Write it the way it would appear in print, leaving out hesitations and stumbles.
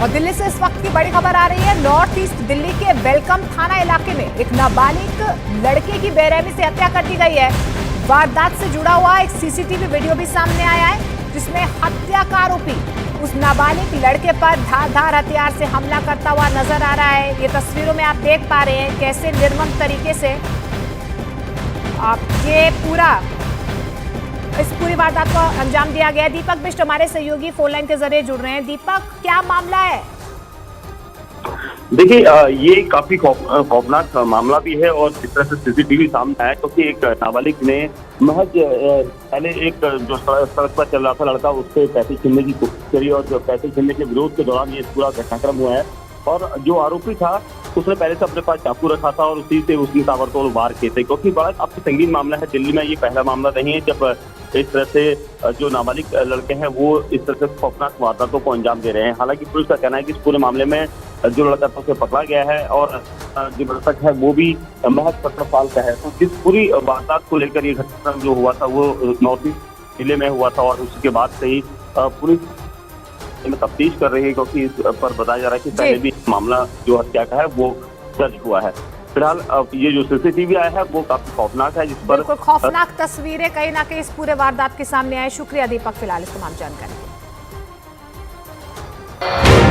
और दिल्ली से इस वक्त की बड़ी खबर आ रही है। नॉर्थ ईस्ट दिल्ली के वेलकम थाना इलाके में एक नाबालिग लड़के की बेरहमी से हत्या कर दी गई है। वारदात से जुड़ा हुआ एक सीसीटीवी वीडियो भी सामने आया है, जिसमें हत्या का आरोपी उस नाबालिग लड़के पर धारदार हथियार से हमला करता हुआ नजर आ रहा है। ये तस्वीरों में आप देख पा रहे हैं कैसे निर्मम तरीके से ये इस पूरी वारदात को अंजाम दिया गया। दीपक बिष्ट हमारे सहयोगी फोन लाइन के जरिए जुड़ रहे हैं। दीपक, क्या मामला है? देखिए, ये काफी खौफनाक मामला भी है और जिस तरह से सीसीटीवी सामने आया, क्योंकि एक नाबालिग ने महज पहले एक जो सड़क पर चल रहा था लड़का, उससे पैसे छीनने की कोशिश करी और जो पैसे छीनने के विरोध के दौरान ये पूरा घटनाक्रम हुआ है। और जो आरोपी था उसने पहले से अपने पास चाकू रखा था और उसी से उसने ताबड़तोड़ वार किए थे, क्योंकि बड़ा काफी संगीन मामला है। दिल्ली में ये पहला मामला नहीं है जब इस तरह से जो नाबालिग लड़के हैं वो इस तरह से खौफनाक वारदातों को अंजाम दे रहे हैं। हालांकि पुलिस का कहना है कि इस पूरे मामले में जो लड़का था उसे पकड़ा गया है और जो मृतक है वो भी महज 17 साल का है। तो इस पूरी वारदात को लेकर ये घटनाक्रम जो हुआ था वो नॉर्थ ईस्ट जिले में हुआ था और उसके बाद से ही पुलिस में तफ्तीश कर रही है, क्योंकि इस पर बताया जा रहा है कि पहले भी मामला जो हत्या का है वो दर्ज हुआ है। फिलहाल ये जो सीसीटीवी आया है वो काफी खौफनाक है, जिस पर बिल्कुल खौफनाक तस्वीरें कहीं ना कहीं इस पूरे वारदात के सामने आए। शुक्रिया दीपक फिलहाल इस तमाम जानकारी के लिए।